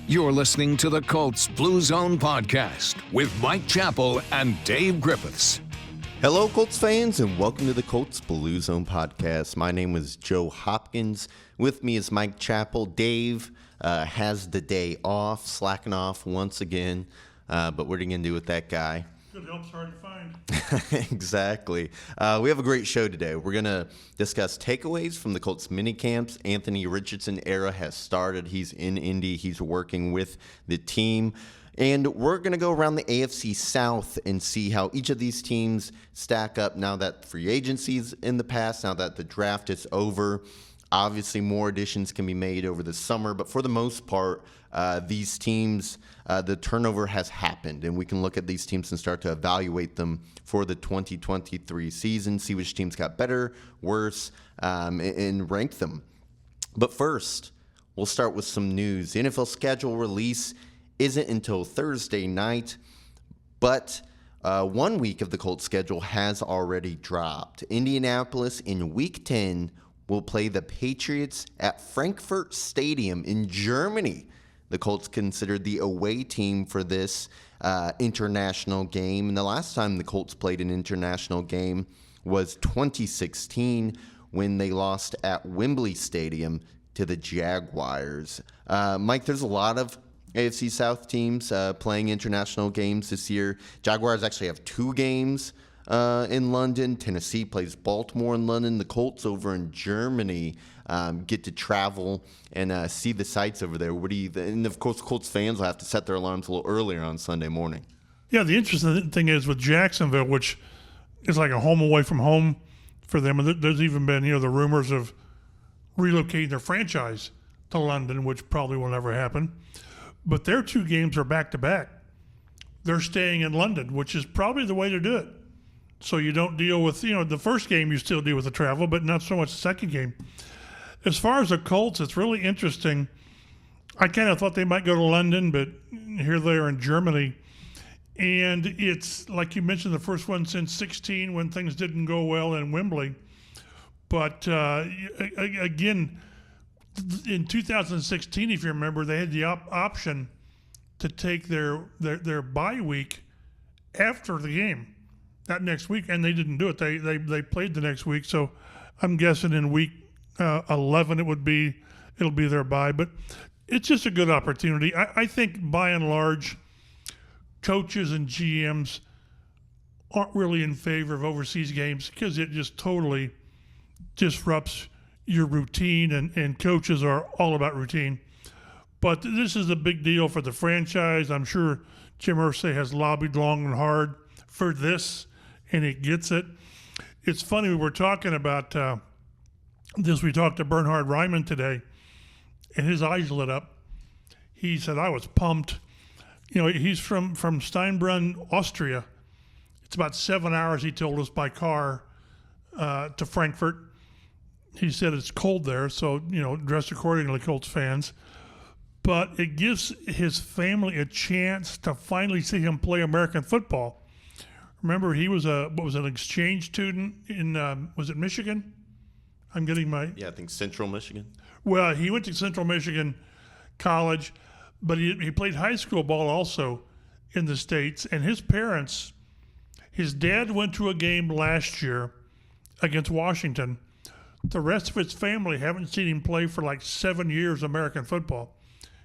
You're listening to the Colts Blue Zone Podcast with Mike Chappell and Dave Griffiths. Hello, Colts fans, and welcome to the Colts Blue Zone Podcast. My name is Joe Hopkins. With me is Mike Chappell. Dave has the day off, slacking off once again, but what are you going to do with that guy? Good help's hard to find. Exactly. We have a great show today. We're going to discuss takeaways from the Colts minicamps. Anthony Richardson era has started. He's in Indy. He's working with the team. And we're going to go around the AFC South and see how each of these teams stack up now that free agency's in the past, now that the draft is over. Obviously, more additions can be made over the summer, but for the most part, these teams, the turnover has happened, and we can look at these teams and start to evaluate them for the 2023 season, see which teams got better, worse, and rank them. But first, we'll start with some news. The NFL schedule release isn't until Thursday night, but 1 week of the Colts schedule has already dropped. Indianapolis in Week 10 will play the Patriots at Frankfurt Stadium in Germany. The Colts considered the away team for this international game. And the last time the Colts played an international game was 2016 when they lost at Wembley Stadium to the Jaguars. Mike, there's a lot of AFC South teams playing international games this year. Jaguars actually have 2 games in London. Tennessee plays Baltimore in London. The Colts over in Germany get to travel and see the sights over there. And of course, Colts fans will have to set their alarms a little earlier on Sunday morning. Yeah, the interesting thing is with Jacksonville, which is like a home away from home for them, and there's even been the rumors of relocating their franchise to London, which probably will never happen. But their 2 games are back-to-back. They're staying in London, which is probably the way to do it. So you don't deal with, the first game you still deal with the travel, but not so much the second game. As far as the Colts, it's really interesting. I kind of thought they might go to London, but here they are in Germany. And it's, like you mentioned, the first one since 16 when things didn't go well in Wembley. But again, in 2016, if you remember, they had the option to take their bye week after the game. Not next week, and they didn't do it. They played the next week, so I'm guessing in week 11 it'll be their bye. But it's just a good opportunity. I think by and large, coaches and GMs aren't really in favor of overseas games because it just totally disrupts your routine, and coaches are all about routine. But this is a big deal for the franchise. I'm sure Jim Irsay has lobbied long and hard for this, and it gets it. It's funny, we were talking about this. We talked to Bernhard Raimann today, and his eyes lit up. He said, I was pumped. He's from Steinbrunn, Austria. It's about 7 hours, he told us, by car to Frankfurt. He said it's cold there, so, dress accordingly, Colts fans. But it gives his family a chance to finally see him play American football. Remember, he was an exchange student in, was it Michigan? I'm getting my... Yeah, I think Central Michigan. Well, he went to Central Michigan College, but he played high school ball also in the States. And his parents, his dad went to a game last year against Washington. The rest of his family haven't seen him play for like 7 years American football.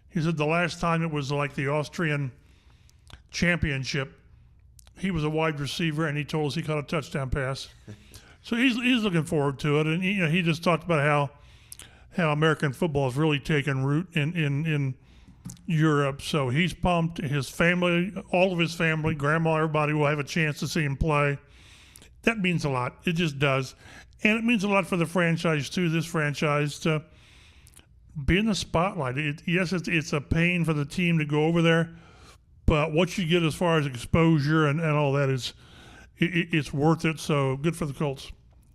He said the last time it was like the Austrian championship. He was a wide receiver, and he told us he caught a touchdown pass. So he's looking forward to it, and he just talked about how American football has really taken root in Europe. So he's pumped. His family, all of his family, grandma, everybody will have a chance to see him play. That means a lot. It just does, and it means a lot for the franchise too. This franchise to be in the spotlight. Yes, it's a pain for the team to go over there. But what you get as far as exposure and all that it's worth it. So good for the Colts.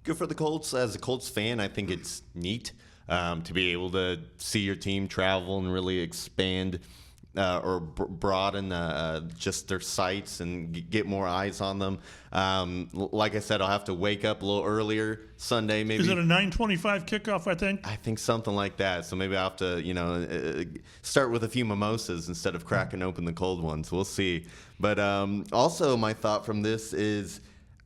Good for the Colts. As a Colts fan, I think it's neat to be able to see your team travel and really expand broaden just their sights and get more eyes on them. Like I said, I'll have to wake up a little earlier Sunday. Maybe is it a 9:25 kickoff? I think something like that. So maybe I'll have to start with a few mimosas instead of cracking open the cold ones. We'll see. But also, my thought from this is.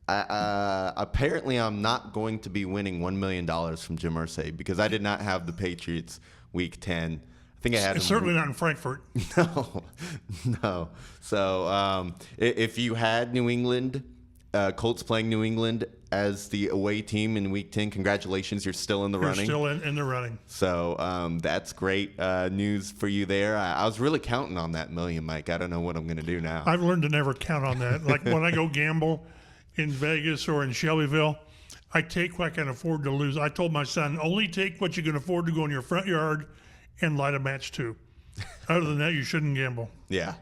Apparently, I'm not going to be winning $1 million from Jim Irsay because I did not have the Patriots Week 10. I think I had certainly not in Frankfurt. No. So if you had New England, Colts playing New England as the away team in Week 10, congratulations, you're still in the running. You're still in the running. So that's great news for you there. I was really counting on that million, Mike. I don't know what I'm going to do now. I've learned to never count on that. Like when I go gamble in Vegas or in Shelbyville, I take what I can afford to lose. I told my son, only take what you can afford to go in your front yard and light a match too. Other than that, you shouldn't gamble. Yeah.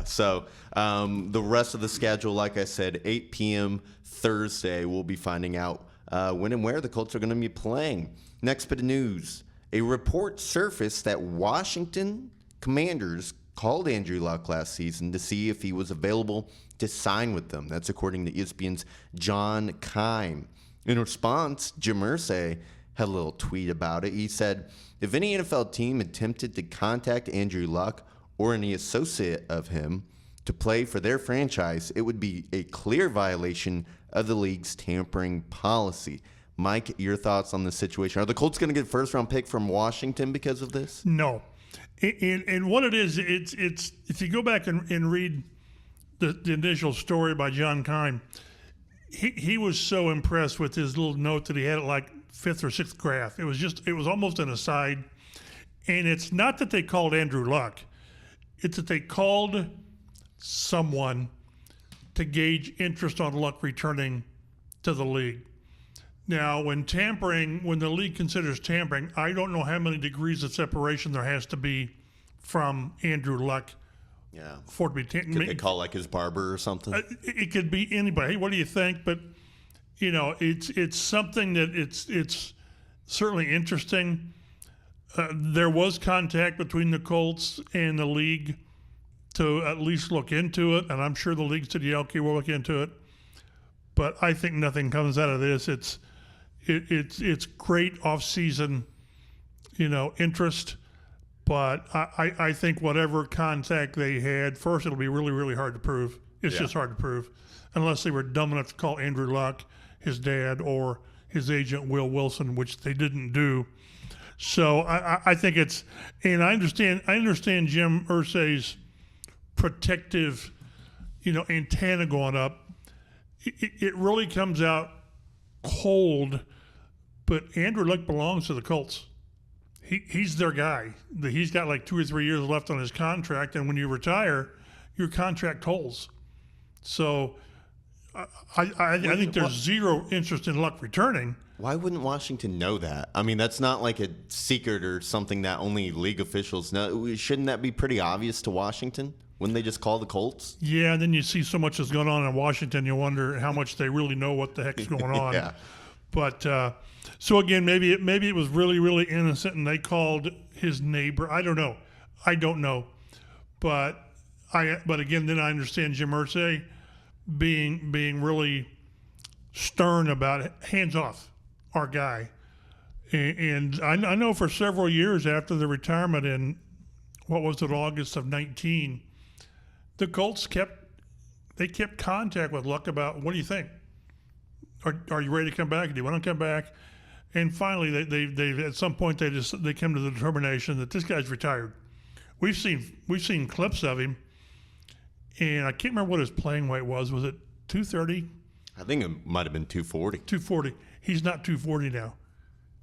So the rest of the schedule, like I said, 8 p.m. Thursday, we'll be finding out when and where the Colts are going to be playing. Next bit of news. A report surfaced that Washington Commanders called Andrew Luck last season to see if he was available to sign with them. That's according to ESPN's John Keim. In response, Jim Irsay had a little tweet about it. He said, if any NFL team attempted to contact Andrew Luck or any associate of him to play for their franchise, it would be a clear violation of the league's tampering policy. Mike, your thoughts on this situation? Are the Colts going to get a first-round pick from Washington because of this? No. And what it is, it's if you go back and read the initial story by John Keim, he was so impressed with his little note that he had it like fifth or sixth graph. It was almost an aside. And it's not that they called Andrew Luck. It's that they called someone to gauge interest on Luck returning to the league. Now, when the league considers tampering, I don't know how many degrees of separation there has to be from Andrew Luck. Yeah. For it to be Could they call like his barber or something? It could be anybody. Hey, what do you think? But it's something that it's certainly interesting. There was contact between the Colts and the league to at least look into it, and I'm sure the league said, yeah, okay, we'll look into it. But I think nothing comes out of this. It's great off-season, interest. But I think whatever contact they had, first it'll be really, really hard to prove. It's just hard to prove, unless they were dumb enough to call Andrew Luck, his dad, or his agent Will Wilson, which they didn't do. So I think and I understand Jim Irsay's protective, antenna going up. It really comes out cold, but Andrew Luck belongs to the Colts. He's their guy. He's got like 2 or 3 years left on his contract, and when you retire, your contract tolls. So I think there's zero interest in Luck returning. Why wouldn't Washington know that? I mean, that's not like a secret or something that only league officials know. Shouldn't that be pretty obvious to Washington? Wouldn't they just call the Colts? Yeah, and then you see so much that's going on in Washington, you wonder how much they really know what the heck's going on. Yeah. But so again, maybe it was really, really innocent, and they called his neighbor. I don't know. But again, then I understand Jim Irsay being really stern about it. Hands off, our guy. And I know for several years after the retirement in August of 19, the Colts kept contact with Luck about, what do you think? Are you ready to come back? Do you want to come back? And finally, they at some point they come to the determination that this guy's retired. We've seen clips of him, and I can't remember what his playing weight was. Was it 230? I think it might have been 240. 240. He's not 240 now.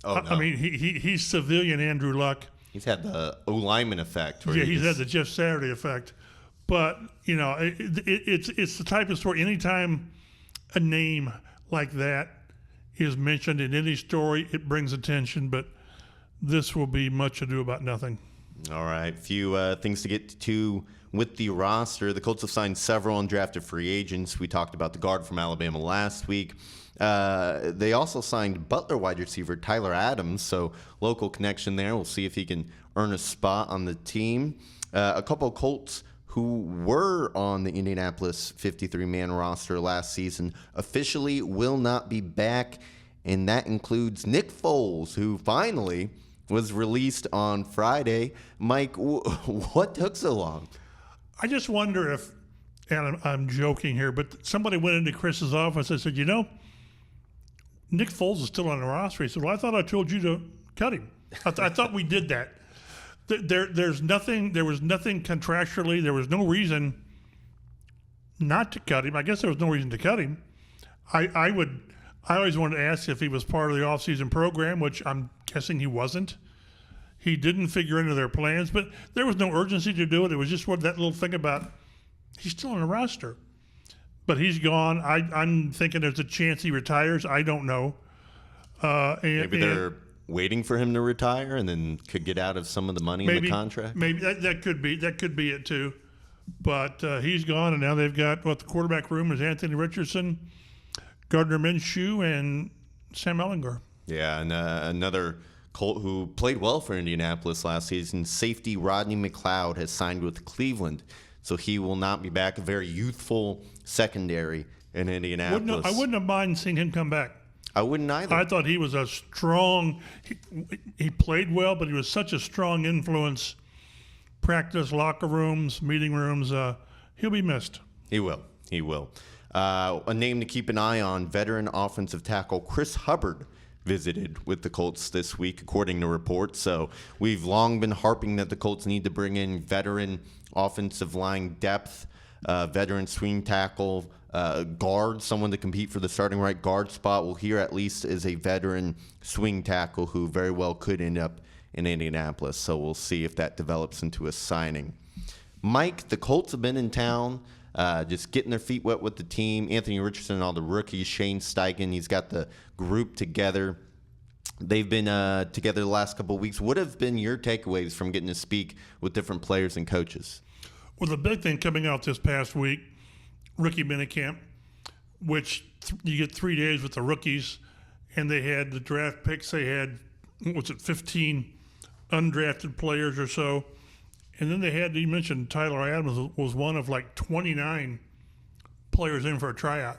Oh, no. I mean, he's civilian Andrew Luck. He's had the O-lineman effect. Yeah, he's had the Jeff Saturday effect. But, it's the type of story. Anytime a name like that is mentioned in any story, it brings attention. But this will be much ado about nothing. All right. Few things to get to with the roster. The Colts have signed several undrafted free agents. We talked about the guard from Alabama last week. They also signed Butler wide receiver Tyler Adams, so local connection there. We'll see if he can earn a spot on the team. A couple of Colts who were on the Indianapolis 53-man roster last season officially will not be back, and that includes Nick Foles, who finally was released on Friday. Mike, what took so long? I just wonder if, and I'm joking here, but somebody went into Chris's office and said, Nick Foles is still on the roster. He said, well, I thought I told you to cut him. I thought we did that. There was nothing contractually. There was no reason not to cut him. I guess there was no reason to cut him. I always wanted to ask if he was part of the offseason program, which I'm guessing he wasn't. He didn't figure into their plans, but there was no urgency to do it. It was just that little thing about he's still on the roster. But he's gone. I'm thinking there's a chance he retires. I don't know. Maybe they're waiting for him to retire and then could get out of some of the money in the contract. Maybe that could be it too. But he's gone, and now they've got the quarterback room is Anthony Richardson, Gardner Minshew, and Sam Ehlinger. Yeah, and another Colt who played well for Indianapolis last season, safety Rodney McLeod, has signed with Cleveland, so he will not be back. A very youthful secondary in Indianapolis. I wouldn't have minded seeing him come back. I wouldn't either. I thought he was a strong. He played well, but he was such a strong influence. Practice, locker rooms, meeting rooms. He'll be missed. He will. A name to keep an eye on: veteran offensive tackle Chris Hubbard visited with the Colts this week, according to reports. So we've long been harping that the Colts need to bring in veteran offensive line depth, veteran swing tackle, guard, someone to compete for the starting right guard spot. Well, here at least is a veteran swing tackle who very well could end up in Indianapolis. So we'll see if that develops into a signing. Mike, the Colts have been in town, just getting their feet wet with the team. Anthony Richardson and all the rookies, Shane Steichen, he's got the group together. They've been together the last couple of weeks. What have been your takeaways from getting to speak with different players and coaches? Well, the big thing coming out this past week, rookie minicamp, which you get 3 days with the rookies, and they had the draft picks. They had, 15 undrafted players or so. And then they had, you mentioned Tyler Adams was one of 29 players in for a tryout.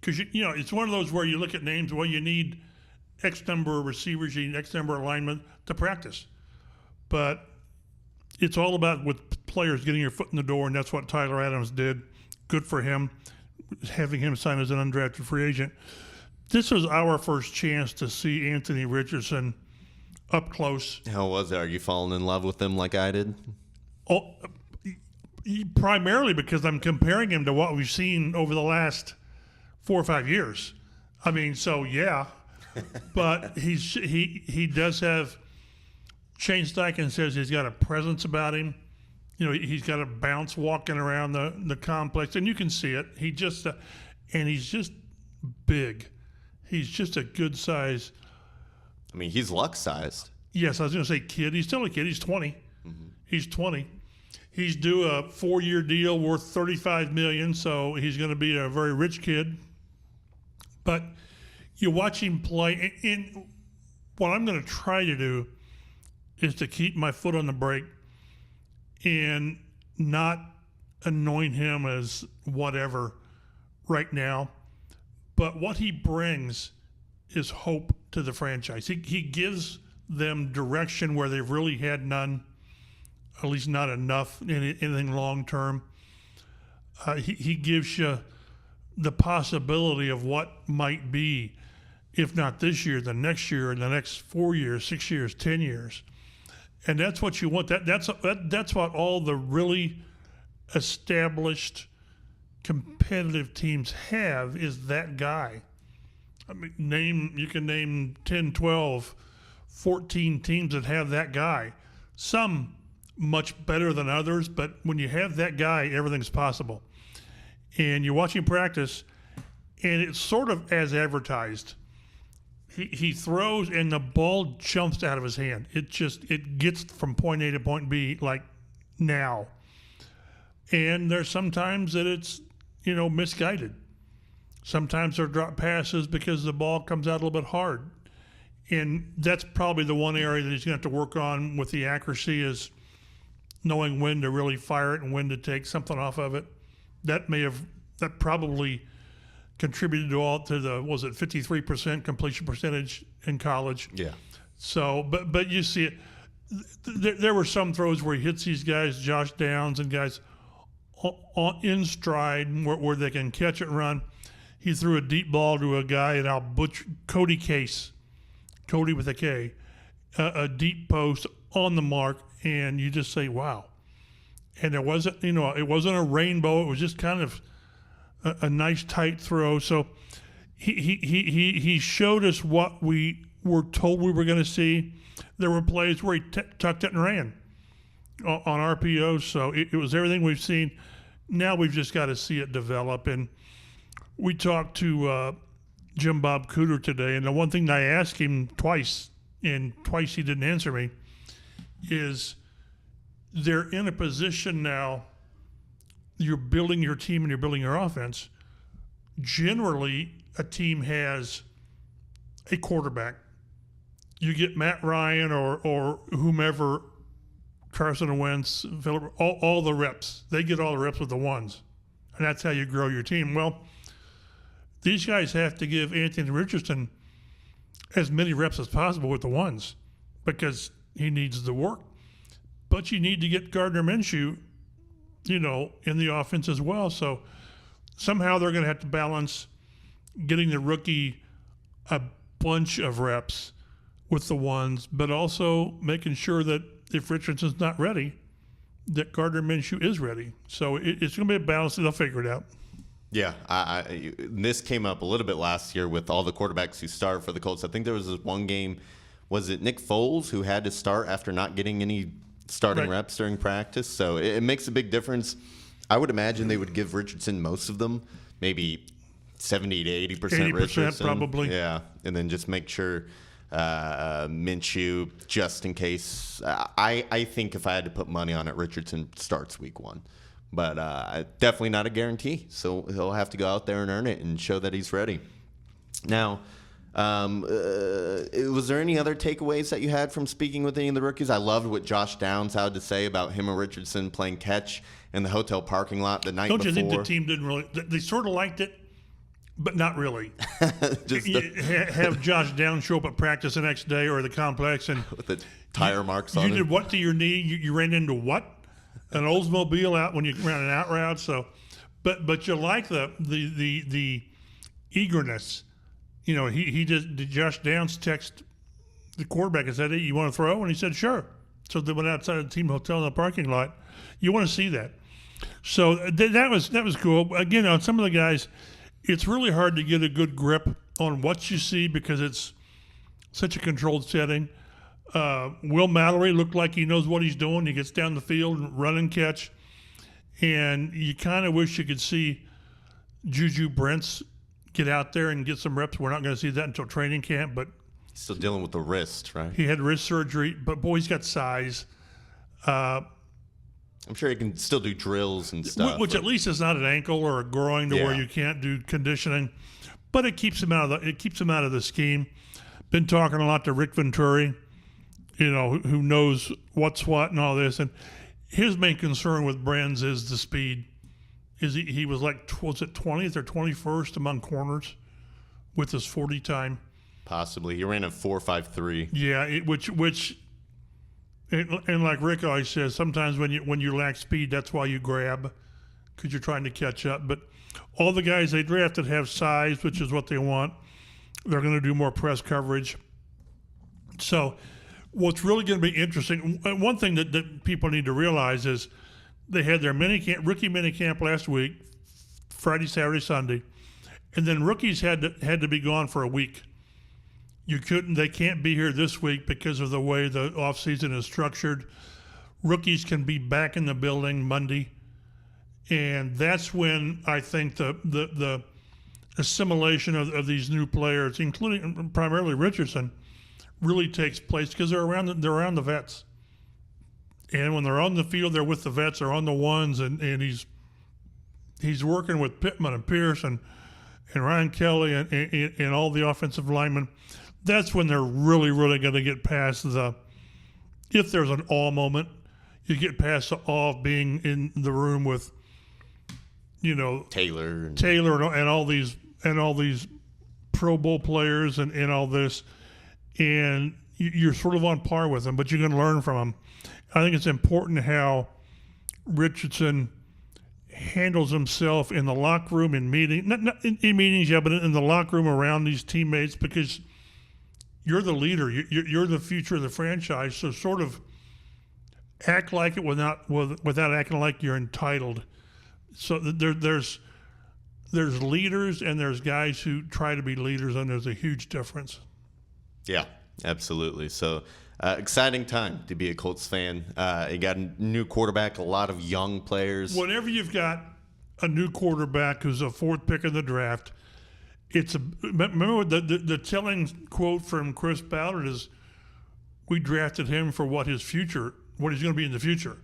Because, it's one of those where you look at names, well, you need X number of receivers, you need X number of linemen to practice. But it's all about with players getting your foot in the door, and that's what Tyler Adams did. Good for him, having him sign as an undrafted free agent. This was our first chance to see Anthony Richardson up close. How was it? Are you falling in love with him like I did? Oh, primarily because I'm comparing him to what we've seen over the last 4 or 5 years. I mean, so yeah, but he does have. Shane Steichen says he's got a presence about him. He's got a bounce walking around the complex, and you can see it. He's just big. He's just a good size. I mean, he's Luck-sized. Yes, I was going to say kid. He's still a kid. He's 20. Mm-hmm. He's 20. He's due a 4-year deal worth $35 million, so he's going to be a very rich kid. But you watch him play, and what I'm going to try to do is to keep my foot on the brake and not anoint him as whatever right now. But what he brings is hope to the franchise. He gives them direction where they've really had none, at least not enough in anything long term. He gives you the possibility of what might be, if not this year, the next year, the next 4 years, 6 years, 10 years. And that's what you want. That's what all the really established competitive teams have, is that guy. I mean, you can name 10, 12, 14 teams that have that guy. Some much better than others, but when you have that guy, everything's possible. And you watch him practice, and it's sort of as advertised. He throws, and the ball jumps out of his hand. It gets from point A to point B like now. And there's sometimes that it's, misguided. Sometimes they're drop passes because the ball comes out a little bit hard. And that's probably the one area that he's going to have to work on with the accuracy, is knowing when to really fire it and when to take something off of it. That probably contributed to the 53% completion percentage in college. Yeah. So, but you see it. There were some throws where he hits these guys, Josh Downs and guys, in stride where they can catch it and run. He threw a deep ball to a guy at Cody Case, Cody with a K, a deep post on the mark, and you just say, wow. And it wasn't a rainbow. It was just kind of a nice tight throw. So he showed us what we were told we were going to see. There were plays where he tucked it and ran on RPOs. So it was everything we've seen. Now we've just got to see it develop. And we talked to Jim Bob Cooter today, and the one thing that I asked him twice, and twice he didn't answer me, is they're in a position now, you're building your team and you're building your offense. Generally, a team has a quarterback. You get Matt Ryan or whomever, Carson Wentz, Phillip, all the reps. They get all the reps with the ones. And that's how you grow your team. Well, these guys have to give Anthony Richardson as many reps as possible with the ones because he needs the work. But you need to get Gardner Minshew, in the offense as well. So somehow they're going to have to balance getting the rookie a bunch of reps with the ones, but also making sure that if Richardson's not ready, that Gardner Minshew is ready. So it's going to be a balance, and they'll figure it out. Yeah, this came up a little bit last year with all the quarterbacks who started for the Colts. I think there was this one game, was it Nick Foles, who had to start after not getting any starting reps during practice? So it makes a big difference. I would imagine they would give Richardson most of them, maybe 70 to 80% Richardson. Probably. Yeah, and then just make sure Minshew, just in case. I think if I had to put money on it, Richardson starts week 1. But definitely not a guarantee. So he'll have to go out there and earn it and show that he's ready. Now, was there any other takeaways that you had from speaking with any of the rookies? I loved what Josh Downs had to say about him and Richardson playing catch in the hotel parking lot the night before. Don't you think the team didn't really – they sort of liked it, but not really. Have Josh Downs show up at practice the next day or the complex and – with the tire marks on it. You did what to your knee? You ran into what? An Oldsmobile out when you ran an out route. So, but you like the eagerness. Did Josh Downs text the quarterback and said, "Hey, you want to throw?" And he said, "Sure." So they went outside the team hotel in the parking lot. You want to see that. So that was cool. Again, on some of the guys, it's really hard to get a good grip on what you see because it's such a controlled setting. Will Mallory looked like he knows what he's doing. He gets down the field and run and catch. And you kind of wish you could see Juju Brents get out there and get some reps. We're not going to see that until training camp, but still dealing with the wrist, right? He had wrist surgery, but boy, he's got size. I'm sure he can still do drills and stuff. Which at least is not an ankle or a groin to where you can't do conditioning. But it keeps him out of the scheme. Been talking a lot to Rick Venturi, who knows what's what and all this. And his main concern with Brands is the speed. He was like, was it 20th or 21st among corners with his 40 time? Possibly. He ran a 4.53. Yeah, and like Rick always says, sometimes when you lack speed, that's why you grab, because you're trying to catch up. But all the guys they drafted have size, which is what they want. They're going to do more press coverage. So what's really going to be interesting, one thing that people need to realize is they had their rookie minicamp last week, Friday, Saturday, Sunday, and then rookies had to be gone for a week. They can't be here this week because of the way the offseason is structured. Rookies can be back in the building Monday, and that's when I think the assimilation of these new players, including primarily Richardson, really takes place because they're around the vets. And when they're on the field, they're with the vets, they're on the ones, and he's working with Pittman and Pierce and Ryan Kelly and all the offensive linemen. that's when they're really, really going to get past if there's an awe moment, you get past the awe of being in the room with, Taylor and all these Pro Bowl players and all this, and you're sort of on par with them, but you can learn from them. I think it's important how Richardson handles himself in the locker room, in meetings, not in meetings, but in the locker room around these teammates, because you're the leader. You're the future of the franchise. So sort of act like it without acting like you're entitled. So there's leaders and there's guys who try to be leaders, and there's a huge difference. Yeah, absolutely. So exciting time to be a Colts fan. You got a new quarterback, a lot of young players. Whenever you've got a new quarterback who's a fourth pick in the draft, remember the telling quote from Chris Ballard is, "We drafted him for what he's going to be in the future."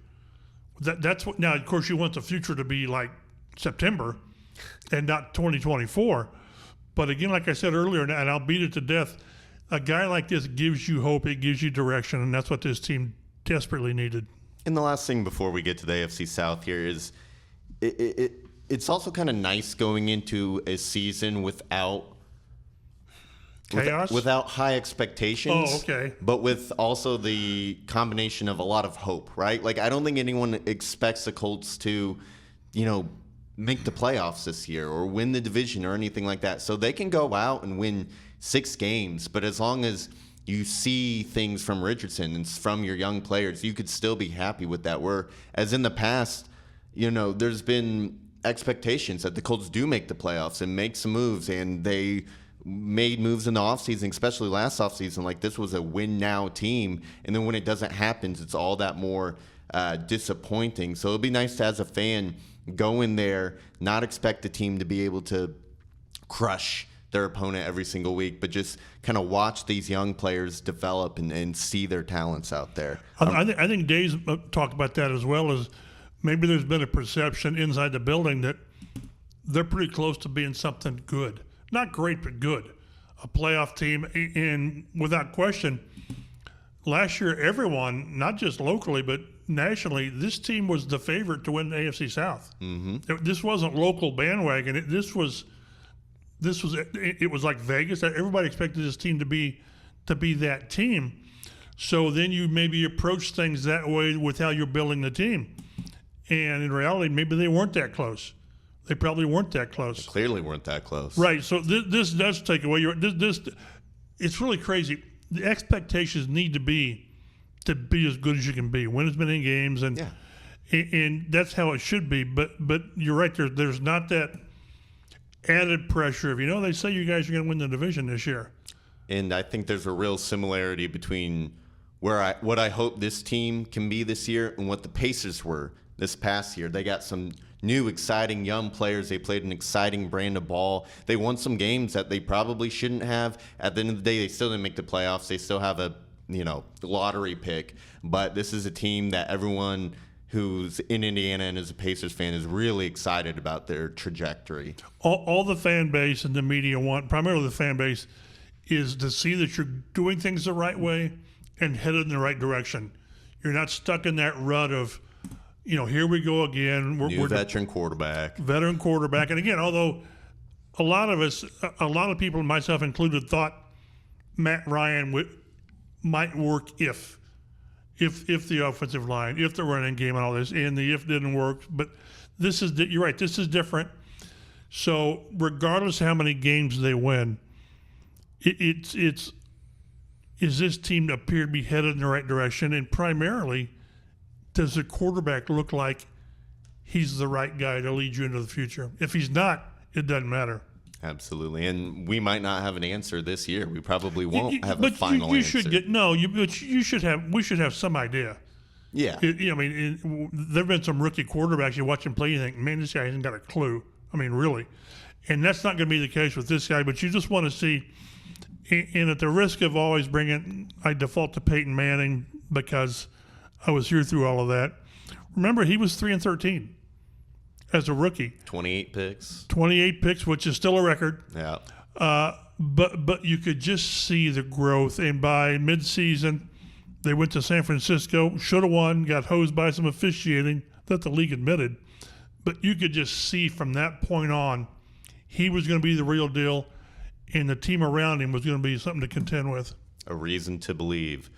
That's what. Now, of course, you want the future to be like September, and not 2024. But again, like I said earlier, and I'll beat it to death, a guy like this gives you hope. It gives you direction, and that's what this team desperately needed. And the last thing before we get to the AFC South here is it's also kind of nice going into a season without chaos, without high expectations. Oh, okay. But with also the combination of a lot of hope, right? Like, I don't think anyone expects the Colts to, make the playoffs this year or win the division or anything like that. So they can go out and win 6 games, but as long as you see things from Richardson and from your young players, you could still be happy with that. Whereas in the past, there's been expectations that the Colts do make the playoffs and make some moves, and they made moves in the offseason, especially last offseason. Like, this was a win-now team, and then when it doesn't happen, it's all that more disappointing. So it'll be nice to, as a fan, go in there, not expect the team to be able to crush their opponent every single week, but just kind of watch these young players develop and see their talents out there. I think Dave's talked about that as well, as maybe there's been a perception inside the building that they're pretty close to being something good. Not great, but good. A playoff team, and without question, last year everyone, not just locally, but nationally, this team was the favorite to win the AFC South. Mm-hmm. This wasn't local bandwagon. It was like Vegas. Everybody expected this team to be that team. So then you maybe approach things that way with how you're building the team. And in reality, maybe they weren't that close. They probably weren't that close. They clearly weren't that close. Right. So this does take away this. It's really crazy. The expectations need to be as good as you can be. Win as many games, and that's how it should be. But you're right. There's not that added pressure of, they say you guys are going to win the division this year. And I think there's a real similarity between what I hope this team can be this year and what the Pacers were this past year. They got some new, exciting young players. They played an exciting brand of ball. They won some games that they probably shouldn't have. At the end of the day, they still didn't make the playoffs. They still have a lottery pick. But this is a team that everyone who's in Indiana and is a Pacers fan is really excited about their trajectory. All the fan base and the media want, primarily the fan base, is to see that you're doing things the right way and headed in the right direction. You're not stuck in that rut of, here we go again. We're veteran quarterback. And again, although a lot of people, myself included, thought Matt Ryan might work if the offensive line, if the running game and all this, and the if didn't work. But you're right, this is different. So regardless how many games they win, is this team appear to be headed in the right direction? And primarily, does the quarterback look like he's the right guy to lead you into the future? If he's not, it doesn't matter. Absolutely, and we might not have an answer this year. We probably won't have a final answer. We should have some idea. Yeah. There've been some rookie quarterbacks you watch him play, you think, man, this guy hasn't got a clue. Really, and that's not going to be the case with this guy. But you just want to see, and at the risk of always I default to Peyton Manning because I was here through all of that. Remember, he was 3-13. As a rookie. 28 picks. 28 picks, which is still a record. Yeah. But you could just see the growth. And by midseason, they went to San Francisco, should have won, got hosed by some officiating that the league admitted. But you could just see from that point on, he was going to be the real deal, and the team around him was going to be something to contend with. A reason to believe.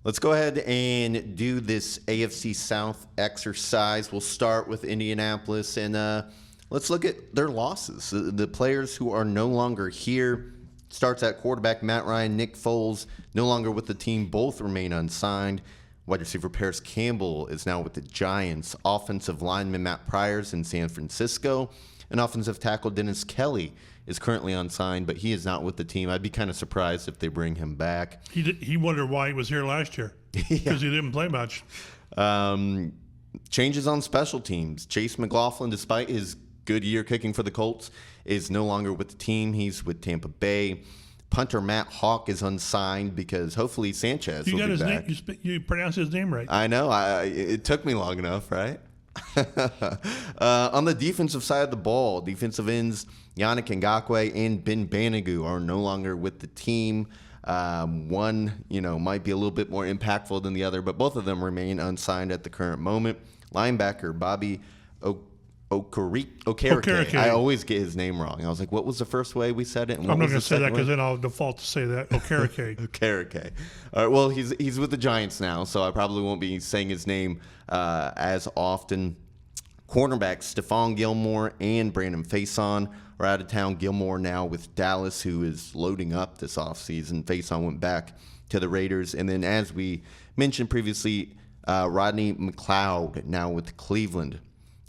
Let's go ahead and do this AFC South exercise. We'll start with Indianapolis, and let's look at their losses. The players who are no longer here. Starts at quarterback, Matt Ryan, Nick Foles, no longer with the team. Both remain unsigned. Wide receiver Paris Campbell is now with the Giants. Offensive lineman Matt Pryor's in San Francisco. And offensive tackle Dennis Kelly is currently unsigned, but he is not with the team. I'd be kind of surprised if they bring him back. He wondered why he was here last year because he didn't play much. Changes on special teams. Chase McLaughlin, despite his good year kicking for the Colts, is no longer with the team. He's with Tampa Bay. Punter Matt Hawk is unsigned because hopefully Sanchez will be back. You pronounce his name right. I know. It took me long enough, right? On the defensive side of the ball, defensive ends Yannick Ngakoue and Ben Banogu are no longer with the team. One, might be a little bit more impactful than the other, but both of them remain unsigned at the current moment. Linebacker Bobby Okereke. I always get his name wrong. I was like, what was the first way we said it? And I'm not going to say that because then I'll default to say that. Okereke. Okereke. All right, well, he's with the Giants now, so I probably won't be saying his name as often. Cornerbacks Stephon Gilmore and Brandon Faison are out of town. Gilmore now with Dallas, who is loading up this offseason. Faison went back to the Raiders. And then, as we mentioned previously, Rodney McLeod now with Cleveland.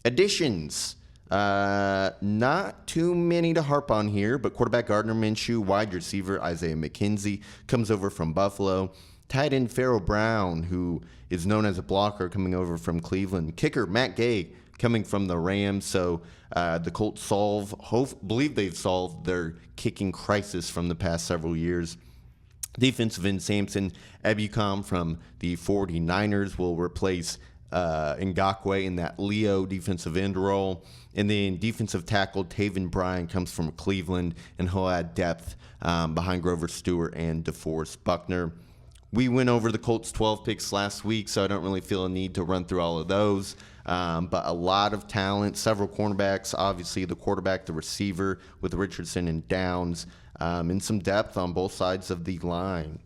Additions, not too many to harp on here, but quarterback Gardner Minshew, wide receiver Isaiah McKenzie comes over from Buffalo. Tight end Pharaoh Brown, who is known as a blocker, coming over from Cleveland. Kicker Matt Gay coming from the Rams. So the Colts believe they've solved their kicking crisis from the past several years. Defensive end Samson Ebukam from the 49ers will replace Ngakoue in that Leo defensive end role. And then defensive tackle Taven Bryan comes from Cleveland, and he'll add depth behind Grover Stewart and DeForest Buckner. We went over the Colts 12 picks last week, so I don't really feel a need to run through all of those. But a lot of talent, several cornerbacks, obviously the quarterback, the receiver with Richardson and Downs, and some depth on both sides of the line.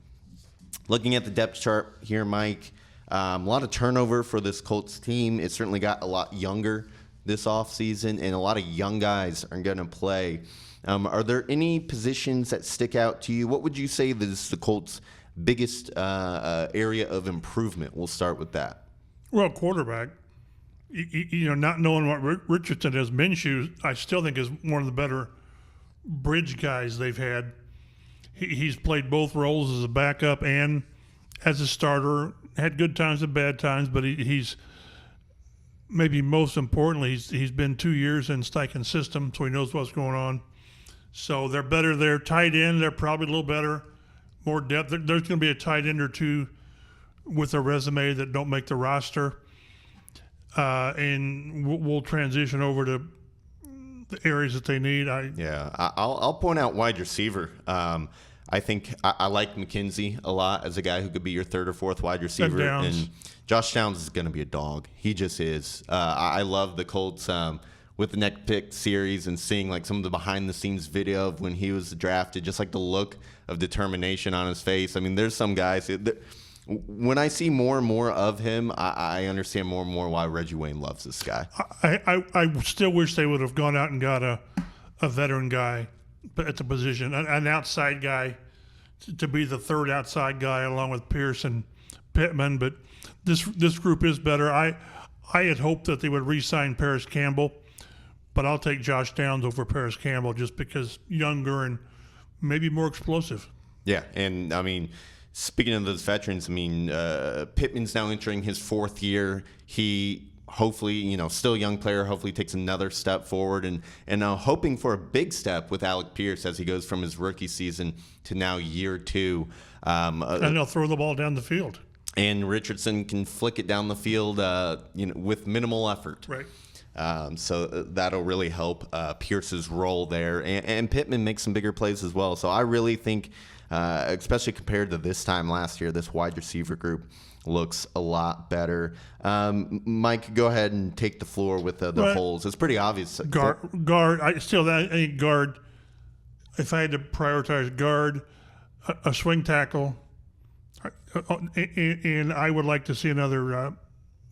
Looking at the depth chart here, Mike, a lot of turnover for this Colts team. It certainly got a lot younger this offseason, and a lot of young guys are going to play. Are there any positions that stick out to you? What would you say is the Colts' biggest area of improvement? We'll start with that. Well, quarterback. Not knowing what Richardson is, Minshew, I still think is one of the better bridge guys they've had. He's played both roles as a backup and as a starter. Had good times and bad times, but he's maybe most importantly, he's been 2 years in Steichen's system, so he knows what's going on. So they're better there. Tight end, they're probably a little better, more depth. There's going to be a tight end or two with a resume that don't make the roster. And we'll transition over to the areas that they need. I'll point out wide receiver. I think I like McKenzie a lot as a guy who could be your third or fourth wide receiver. And Josh Downs is going to be a dog. He just is. I love the Colts with the next pick series and seeing like some of the behind the scenes video of when he was drafted, just like the look of determination on his face. I mean, there's some guys. When I see more and more of him, I understand more and more why Reggie Wayne loves this guy. I still wish they would have gone out and got a veteran guy at the position, an outside guy to be the third outside guy along with Pierce and Pittman. But this group is better. I had hoped that they would re-sign Paris Campbell, but I'll take Josh Downs over Paris Campbell just because younger and maybe more explosive. Yeah, and I mean, speaking of those veterans, I mean, Pittman's now entering his fourth year. He hopefully, still a young player, hopefully takes another step forward and hoping for a big step with Alec Pierce as he goes from his rookie season to now year two. And they'll throw the ball down the field. And Richardson can flick it down the field, with minimal effort. Right. So that'll really help Pierce's role there. And Pittman makes some bigger plays as well. So I really think, especially compared to this time last year, this wide receiver group looks a lot better. Mike, go ahead and take the floor with the holes. It's pretty obvious. Guard. I think guard. If I had to prioritize guard, a swing tackle, and I would like to see another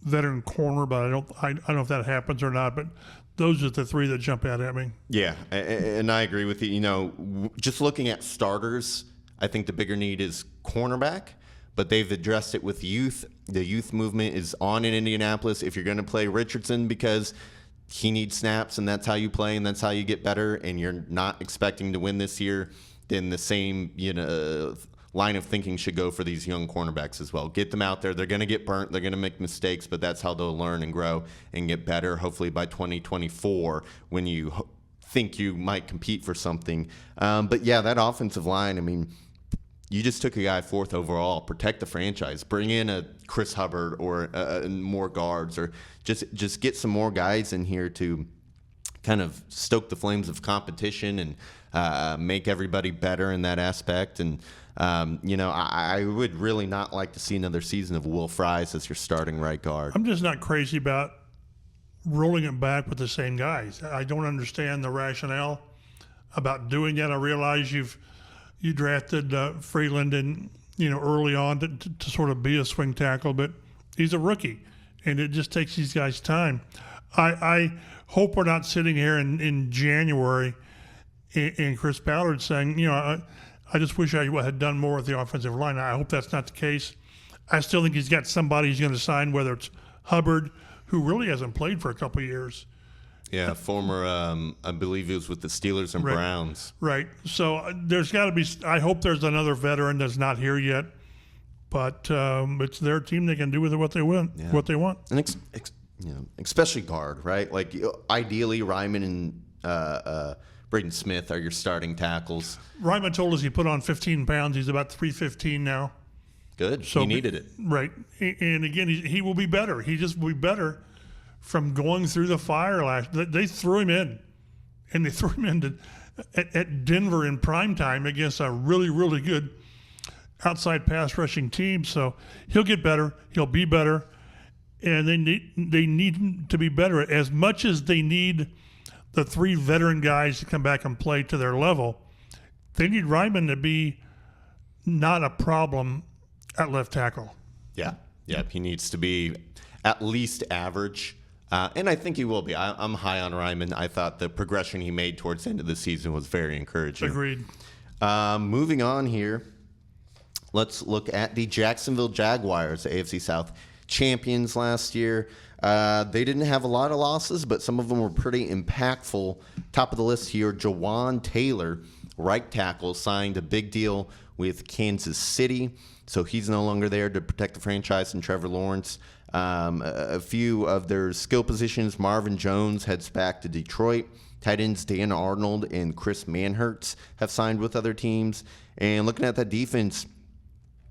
veteran corner, but I don't know if that happens or not. But those are the three that jump out at me. Yeah, and I agree with you. You know, just looking at starters, I think the bigger need is cornerback. But they've addressed it with youth. The youth movement is on in Indianapolis. If you're going to play Richardson because he needs snaps and that's how you play and that's how you get better, and you're not expecting to win this year, then the same line of thinking should go for these young cornerbacks as well. Get them out there. They're going to get burnt. They're going to make mistakes, but that's how they'll learn and grow and get better, hopefully by 2024 when you think you might compete for something. But, yeah, that offensive line, I mean, you just took a guy 4th overall. Protect the franchise. Bring in a Chris Hubbard or more guards, or just get some more guys in here to kind of stoke the flames of competition and make everybody better in that aspect. And, I would really not like to see another season of Will Fries as your starting right guard. I'm just not crazy about rolling it back with the same guys. I don't understand the rationale about doing that. I realize you drafted Freeland early on to sort of be a swing tackle, but he's a rookie, and it just takes these guys time. I hope we're not sitting here in January and Chris Ballard saying, I just wish I had done more with the offensive line. I hope that's not the case. I still think he's got somebody he's going to sign, whether it's Hubbard, who really hasn't played for a couple of years. Yeah, former, I believe he was with the Steelers and Browns. Right. So there's got to be, I hope there's another veteran that's not here yet, but it's their team. They can do with it what they want. Yeah. What they want. And especially guard, right? Like ideally, Ryman and Braden Smith are your starting tackles. Ryman told us he put on 15 pounds. He's about 315 now. Good. So he needed it. Right. And again, he will be better. He just will be better from going through the fire they threw him in, and they threw him in at Denver in prime time against a really, really good outside pass rushing team. So he'll get better. He'll be better, and they need him to be better as much as they need the 3 veteran guys to come back and play to their level. They need Ryman to be not a problem at left tackle. Yeah, he needs to be at least average. And I think he will be. I'm high on Ryman. I thought the progression he made towards the end of the season was very encouraging. Agreed. Moving on here, let's look at the Jacksonville Jaguars, the AFC South champions last year. They didn't have a lot of losses, but some of them were pretty impactful. Top of the list here, Jawan Taylor, right tackle, signed a big deal with Kansas City. So he's no longer there to protect the franchise, and Trevor Lawrence. A few of their skill positions, Marvin Jones heads back to Detroit. Tight ends Dan Arnold and Chris Manhertz have signed with other teams. And looking at that defense,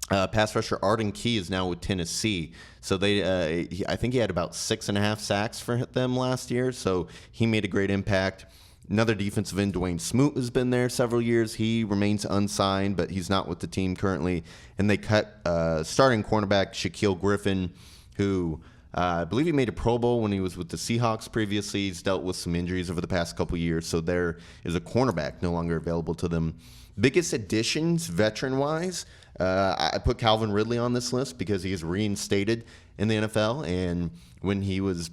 pass rusher Arden Key is now with Tennessee. So I think he had about 6.5 sacks for them last year. So he made a great impact. Another defensive end, Dwayne Smoot, has been there several years. He remains unsigned, but he's not with the team currently. And they cut starting cornerback Shaquille Griffin, who I believe he made a Pro Bowl when he was with the Seahawks previously. He's dealt with some injuries over the past couple years, so there is a cornerback no longer available to them. Biggest additions, veteran-wise, I put Calvin Ridley on this list because he is reinstated in the NFL, and when he was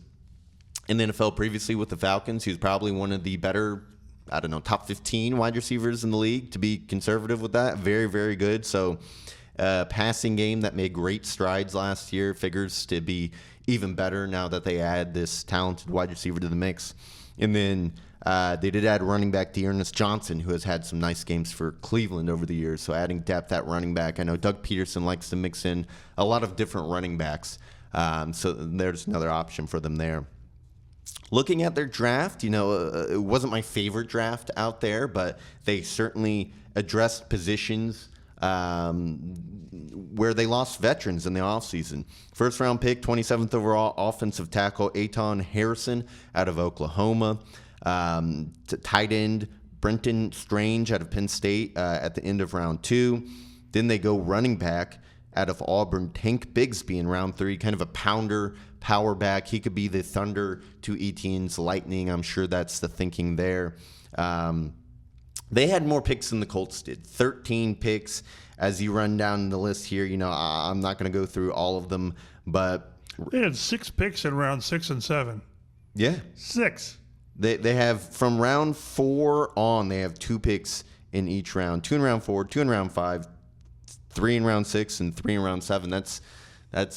in the NFL previously with the Falcons, he was probably one of the better, top 15 wide receivers in the league, to be conservative with that. Very, very good. So passing game that made great strides last year figures to be even better now that they add this talented wide receiver to the mix. And then they did add running back Dearness Johnson, who has had some nice games for Cleveland over the years. So adding depth at running back. I know Doug Peterson likes to mix in a lot of different running backs. So there's another option for them there. Looking at their draft, it wasn't my favorite draft out there, but they certainly addressed positions where they lost veterans in the offseason. First round pick, 27th overall offensive tackle, Aton Harrison out of Oklahoma. Tight end, Brenton Strange out of Penn State at the end of round 2. Then they go running back out of Auburn, Tank Bigsby in round 3, kind of a pounder, power back. He could be the thunder to Etienne's lightning. I'm sure that's the thinking there. They had more picks than the Colts did, 13 picks. As you run down the list here, I'm not going to go through all of them, but they had 6 picks in round 6 and 7. Yeah. 6. They have, from round 4 on, they have 2 picks in each round. 2 in round 4, 2 in round 5, 3 in round 6, and 3 in round 7. That's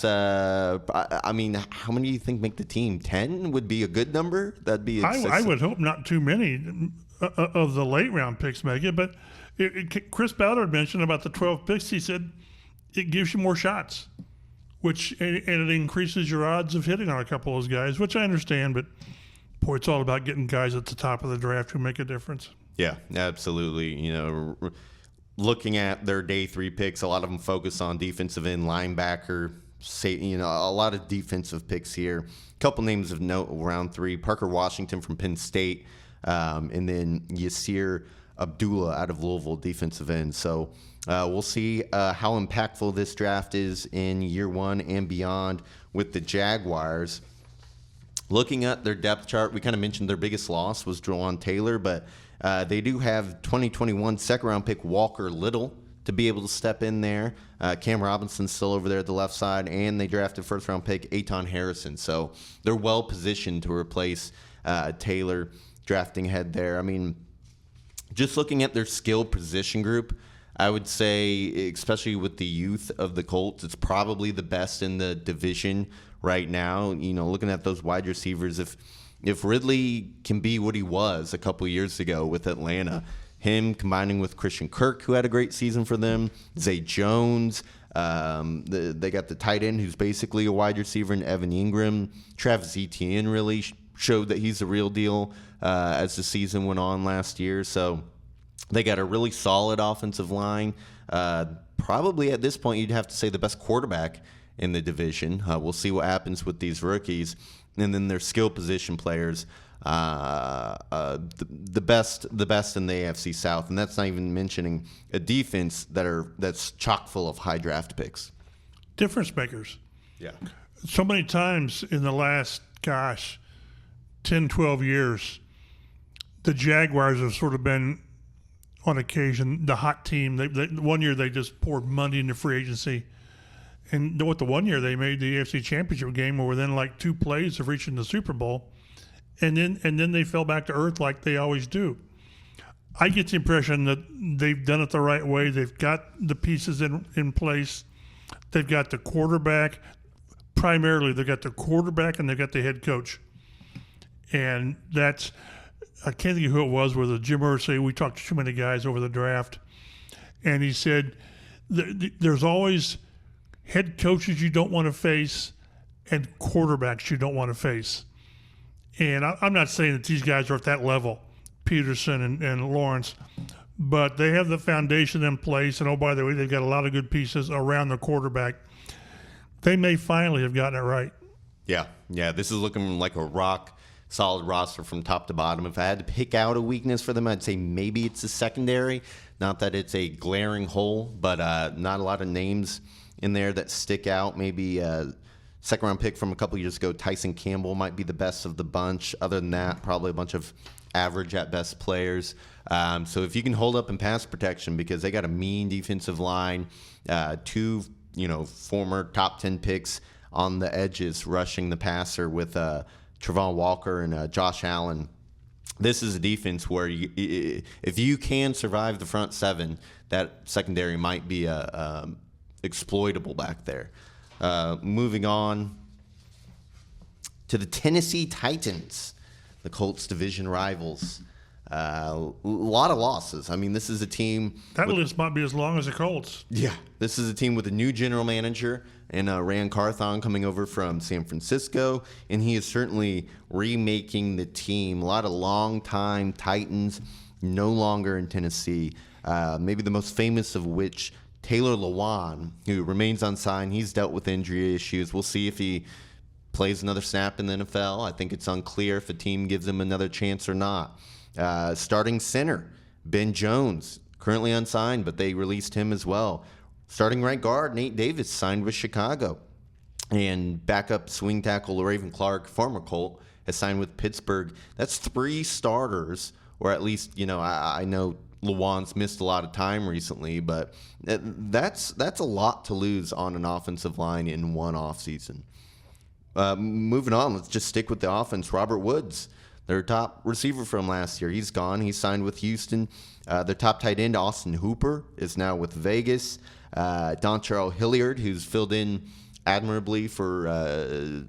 I mean, how many do you think make the team? 10 would be a good number? That'd be. I would hope not too many of the late round picks make it, but Chris Ballard mentioned about the 12 picks. He said it gives you more shots, and it increases your odds of hitting on a couple of those guys, which I understand, but boy, it's all about getting guys at the top of the draft who make a difference. Yeah, absolutely. Looking at their day 3 picks, a lot of them focus on defensive end, linebacker, a lot of defensive picks here. A couple names of note, round 3, Parker Washington from Penn State, and then Yasir Abdullah out of Louisville, defensive end. So we'll see how impactful this draft is in year 1 and beyond with the Jaguars. Looking at their depth chart, we kind of mentioned their biggest loss was Jawan Taylor, but they do have 2021 second-round pick Walker Little to be able to step in there. Cam Robinson's still over there at the left side, and they drafted first-round pick Aton Harrison. So they're well-positioned to replace Taylor drafting ahead there. I mean, just looking at their skill position group, I would say, especially with the youth of the Colts, it's probably the best in the division right now. Looking at those wide receivers, if Ridley can be what he was a couple years ago with Atlanta, him combining with Christian Kirk, who had a great season for them, Zay Jones, they got the tight end who's basically a wide receiver in Evan Ingram. Travis Etienne really showed that he's the real deal as the season went on last year. So they got a really solid offensive line. Probably at this point, you'd have to say the best quarterback in the division. We'll see what happens with these rookies. And then their skill position players, the best in the AFC South, and that's not even mentioning a defense that's chock full of high draft picks. Difference makers. Yeah. So many times in the last, 10, 12 years, the Jaguars have sort of been, on occasion, the hot team. One year they just poured money into free agency. And the one year they made the AFC Championship game were within like 2 plays of reaching the Super Bowl, and then they fell back to earth like they always do. I get the impression that they've done it the right way. They've got the pieces in place. They've got the quarterback. Primarily, they've got the quarterback and they've got the head coach. And that's, I can't think of who it was, where the Jim Irsay, we talked to too many guys over the draft, and he said there's always head coaches you don't want to face and quarterbacks you don't want to face. And I'm not saying that these guys are at that level, Peterson and Lawrence, but they have the foundation in place. And, oh, by the way, they've got a lot of good pieces around the quarterback. They may finally have gotten it right. Yeah, this is looking like a rock-solid roster from top to bottom. If I had to pick out a weakness for them, I'd say maybe it's the secondary. Not that it's a glaring hole, but not a lot of names in there that stick out. Maybe second-round pick from a couple years ago, Tyson Campbell might be the best of the bunch. Other than that, probably a bunch of average-at-best players. So if you can hold up in pass protection, because they got a mean defensive line, 2 former top 10 picks on the edges rushing the passer with Travon Walker and Josh Allen. This is a defense where if you can survive the front 7, that secondary might be exploitable back there. Moving on to the Tennessee Titans, the Colts division rivals. A lot of losses. I mean, this is a team. That list might be as long as the Colts. Yeah. This is a team with a new general manager and Rand Carthon coming over from San Francisco, and he is certainly remaking the team. A lot of longtime Titans no longer in Tennessee. Maybe the most famous of which, Taylor Lewan, who remains unsigned. He's dealt with injury issues. We'll see if he plays another snap in the NFL. I think it's unclear if a team gives him another chance or not. Starting center, Ben Jones, currently unsigned, but they released him as well. Starting right guard, Nate Davis, signed with Chicago. And backup swing tackle, Raven Clark, former Colt, has signed with Pittsburgh. That's 3 starters, or at least, I know Lewan's missed a lot of time recently, but that's a lot to lose on an offensive line in one offseason. Moving on, let's just stick with the offense. Robert Woods, their top receiver from last year, he's gone. He's signed with Houston. Their top tight end, Austin Hooper, is now with Vegas. Dontrell Hilliard, who's filled in admirably for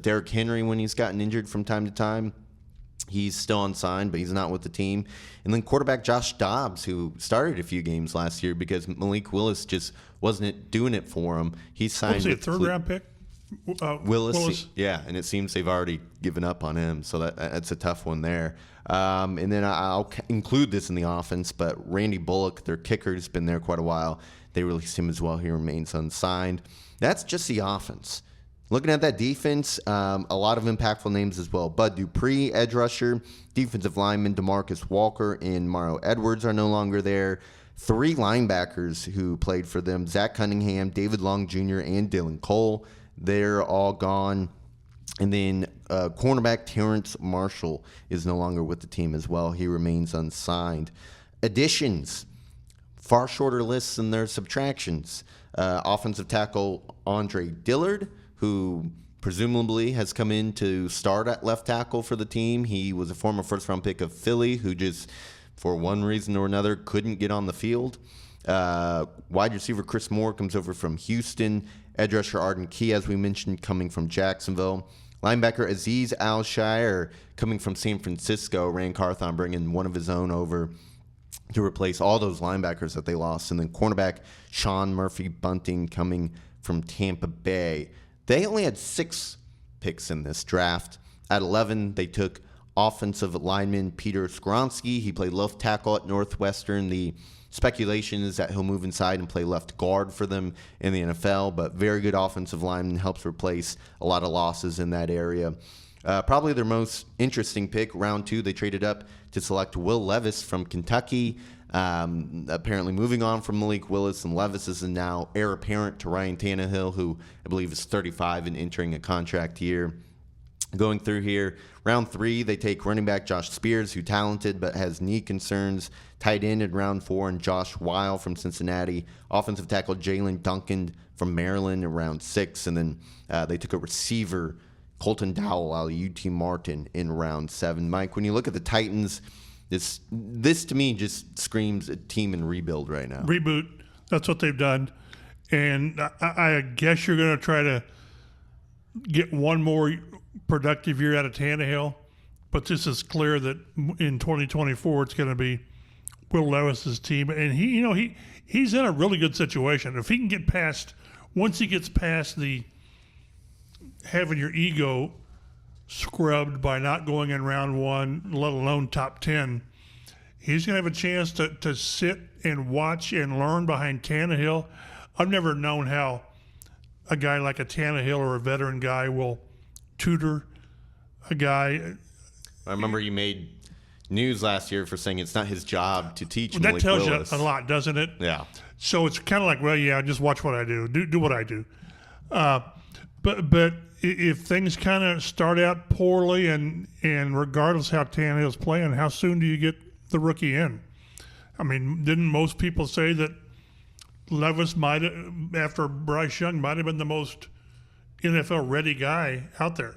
Derrick Henry when he's gotten injured from time to time. He's still unsigned, but he's not with the team. And then quarterback Josh Dobbs, who started a few games last year because Malik Willis just wasn't doing it for him. He's signed was he a with third-round pick? Willis, yeah, and it seems they've already given up on him, so that's a tough one there. And then I'll include this in the offense, but Randy Bullock, their kicker, has been there quite a while. They released him as well. He remains unsigned. That's just the offense. Looking at that defense, a lot of impactful names as well. Bud Dupree, edge rusher. Defensive lineman DeMarcus Walker and Mario Edwards are no longer there. 3 linebackers who played for them, Zach Cunningham, David Long Jr., and Dylan Cole. They're all gone. And then cornerback Terrence Marshall is no longer with the team as well. He remains unsigned. Additions, far shorter lists than their subtractions. Offensive tackle Andre Dillard, who presumably has come in to start at left tackle for the team. He was a former first-round pick of Philly who just, for one reason or another, couldn't get on the field. Wide receiver Chris Moore comes over from Houston. Edge rusher Arden Key, as we mentioned, coming from Jacksonville. Linebacker Azeez Al-Shire coming from San Francisco. Rand Carthon bringing one of his own over to replace all those linebackers that they lost. And then cornerback Sean Murphy Bunting coming from Tampa Bay. They only had 6 picks in this draft. At 11, they took offensive lineman Peter Skronsky. He played left tackle at Northwestern. The speculation is that he'll move inside and play left guard for them in the NFL, but very good offensive lineman, helps replace a lot of losses in that area. Probably their most interesting pick, round 2, they traded up to select Will Levis from Kentucky. Apparently moving on from Malik Willis, and Levis is now heir apparent to Ryan Tannehill, who I believe is 35 and entering a contract year. Going through here, round 3, they take running back Josh Spears, who's talented but has knee concerns. Tight end in round 4, and Josh Weil from Cincinnati. Offensive tackle Jalen Duncan from Maryland in round 6. And then they took a receiver, Colton Dowell, out of UT Martin in round 7. Mike, when you look at the Titans, this to me just screams a team in rebuild right now. Reboot. That's what they've done. And I guess you're going to try to get one more productive year out of Tannehill, but this is clear that in 2024 it's going to be Will Lewis's team, and he's in a really good situation. If he can get past, once he gets past the having your ego scrubbed by not going in round 1, let alone top 10, he's going to have a chance to sit and watch and learn behind Tannehill. I've never known how a guy like a Tannehill or a veteran guy will tutor a guy. I remember you made news last year for saying it's not his job to teach Malik Willis. That Willis. tells you a lot, doesn't it? Yeah. So it's kind of like, well, yeah, just watch what I do. Do what I do. But if things kind of start out poorly, and regardless how Tannehill's playing, how soon do you get the rookie in? I mean, didn't most people say that Levis might, after Bryce Young, might have been the most NFL-ready guy out there?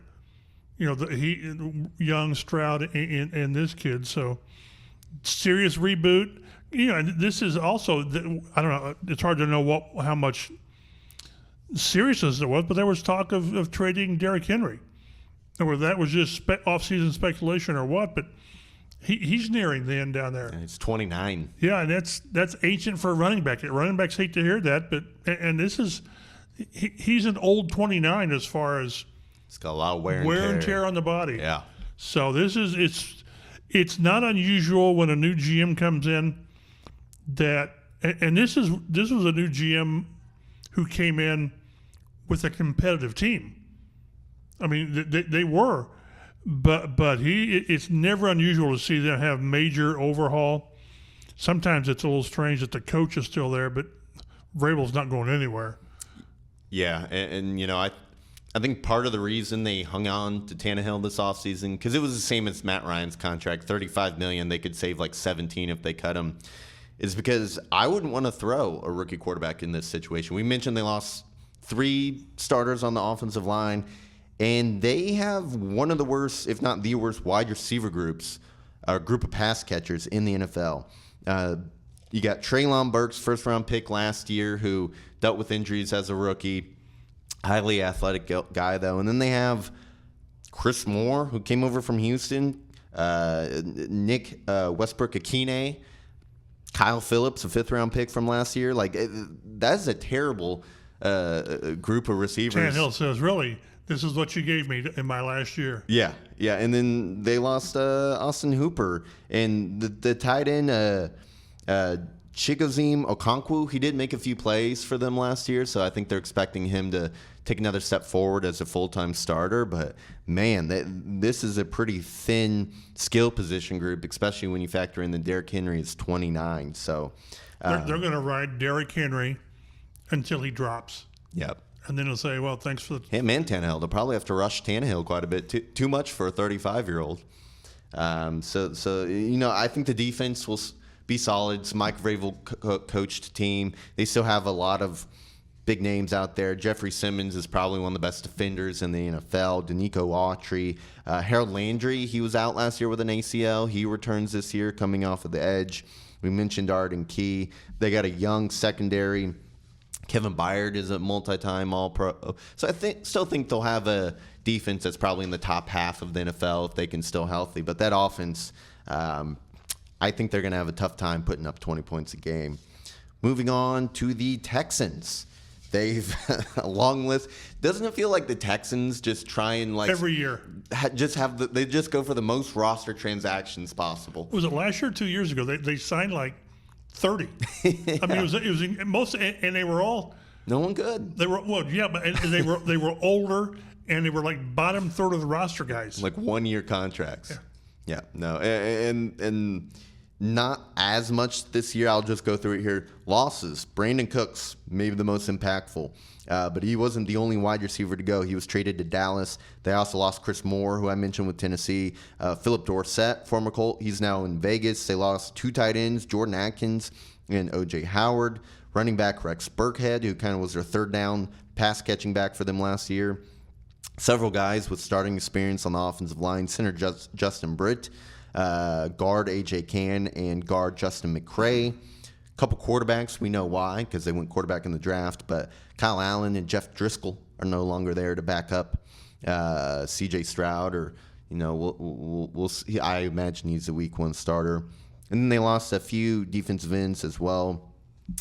Young, Stroud, and this kid. So serious reboot. This is also, I don't know, it's hard to know how much seriousness there was, but there was talk of trading Derrick Henry. Or that was just off-season speculation or what, but he's nearing the end down there. And it's 29. Yeah, and that's ancient for a running back. Running backs hate to hear that, but this is, he's an old 29 as far as it's got a lot of wear and tear on the body. Yeah. So it's not unusual when a new GM comes in that And this was a new GM who came in with a competitive team. I mean, they were, but it's never unusual to see them have major overhaul. Sometimes it's a little strange that the coach is still there, but Vrabel's not going anywhere. Yeah, and I think part of the reason they hung on to Tannehill this offseason, because it was the same as Matt Ryan's contract, $35 million, they could save like 17 if they cut him, is because I wouldn't want to throw a rookie quarterback in this situation. We mentioned they lost 3 starters on the offensive line, and they have one of the worst, if not the worst, wide receiver group of pass catchers in the NFL. You got Treylon Burks, first-round pick last year, who dealt with injuries as a rookie. Highly athletic guy, though. And then they have Chris Moore, who came over from Houston, Nick Westbrook-Akine, Kyle Phillips, a 5th-round pick from last year. Like, that's a terrible group of receivers. Tannehill says, really, this is what you gave me in my last year. Yeah. And then they lost Austin Hooper. And the tight end, Chigoziem Okonkwo, he did make a few plays for them last year, so I think they're expecting him to take another step forward as a full-time starter. But, man, this is a pretty thin skill position group, especially when you factor in that Derrick Henry is 29. So they're going to ride Derrick Henry until he drops. Yep. And then he'll say, well, thanks for the... Him and Tannehill. They'll probably have to rush Tannehill quite a bit. Too much for a 35-year-old. So I think the defense will be solid. It's Mike Vrabel coached team. They still have a lot of big names out there. Jeffrey Simmons is probably one of the best defenders in the NFL. Danico Autry. Harold Landry, he was out last year with an ACL. He returns this year coming off of the edge. We mentioned Arden Key. They got a young secondary. Kevin Byard is a multi-time All-Pro. So I still think they'll have a defense that's probably in the top half of the NFL if they can still healthy. But that offense, I think they're going to have a tough time putting up 20 points a game. Moving on to the Texans. They've a long list. Doesn't it feel like the Texans just try and every year they just go for the most roster transactions possible? Was it last year or 2 years ago? They signed like 30. Yeah. I mean, it was most, and they were all no one good. They were but they were older, and they were like bottom third of the roster guys, like 1-year contracts. Yeah, no, and not as much this year. I'll just go through it here. Losses. Brandon Cooks, maybe the most impactful. But he wasn't the only wide receiver to go. He was traded to Dallas. They also lost Chris Moore, who I mentioned with Tennessee. Philip Dorsett, former Colt. He's now in Vegas. They lost 2 tight ends, Jordan Atkins and O.J. Howard. Running back Rex Burkhead, who kind of was their third down pass-catching back for them last year. Several guys with starting experience on the offensive line. Center Justin Britt. Guard A.J. Cann and guard Justin McCray. A couple quarterbacks, we know why, because they went quarterback in the draft, but Kyle Allen and Jeff Driscoll are no longer there to back up C.J. Stroud, or we'll see. I imagine he's a week 1 starter. And then they lost a few defensive ends as well.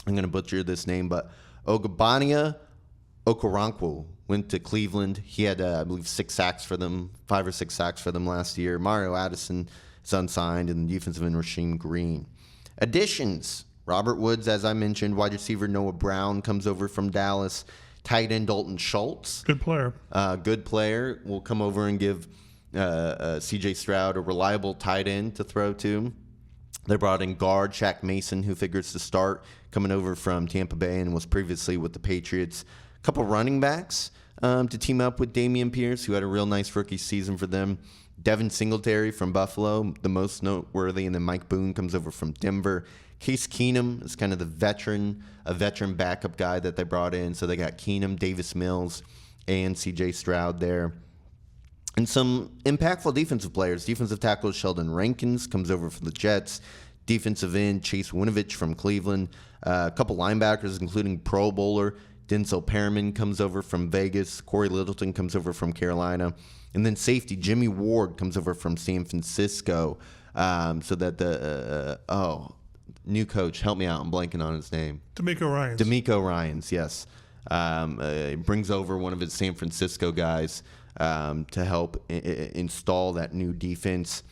I'm going to butcher this name, but Ogabania Okoronkwo went to Cleveland. He had, I believe, 6 sacks for them, 5 or 6 sacks for them last year. Mario Addison is unsigned, and the defensive end Rasheem Green. Additions: Robert Woods, as I mentioned. Wide receiver Noah Brown comes over from Dallas. Tight end Dalton Schultz. Good player. Good player. Will come over and give C.J. Stroud a reliable tight end to throw to. They brought in guard Shaq Mason, who figures to start, coming over from Tampa Bay and was previously with the Patriots. A couple running backs to team up with Damian Pierce, who had a real nice rookie season for them. Devin Singletary from Buffalo, the most noteworthy, and then Mike Boone comes over from Denver. Case Keenum is kind of a veteran backup guy that they brought in. So they got Keenum, Davis Mills, and C.J. Stroud there. And some impactful defensive players. Defensive tackle Sheldon Rankins comes over from the Jets. Defensive end Chase Winovich from Cleveland. A couple linebackers, including Pro Bowler Denzel Perriman comes over from Vegas. Corey Littleton comes over from Carolina. And then safety Jimmy Ward comes over from San Francisco. So that the new coach, help me out, I'm blanking on his name. DeMeco Ryans, yes. Brings over one of his San Francisco guys to help install that new defense.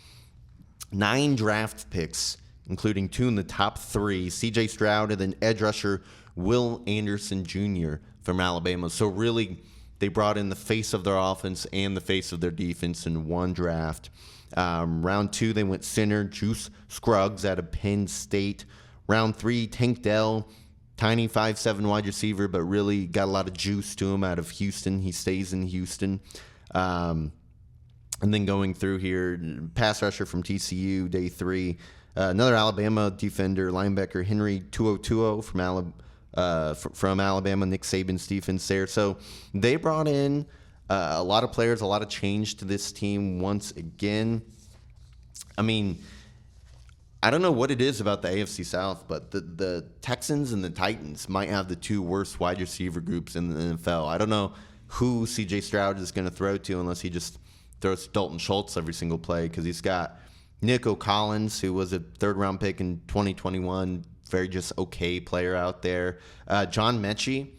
9 draft picks including 2 in the top 3, C.J. Stroud and then edge rusher Will Anderson Jr. from Alabama. So really, they brought in the face of their offense and the face of their defense in one draft. Round 2, they went center Juice Scruggs out of Penn State. Round 3, Tank Dell, tiny 5'7" wide receiver, but really got a lot of juice to him out of Houston. He stays in Houston. And then going through here, pass rusher from TCU, day 3. Another Alabama defender, linebacker Henry Tuo from Alabama, Nick Saban's defense there. So they brought in a lot of players, a lot of change to this team once again. I mean, I don't know what it is about the AFC South, but the Texans and the Titans might have the 2 worst wide receiver groups in the NFL. I don't know who C.J. Stroud is going to throw to unless he just throws Dalton Schultz every single play, because he's got Nico Collins, who was a 3rd-round pick in 2021, very just okay player out there. John Mechie,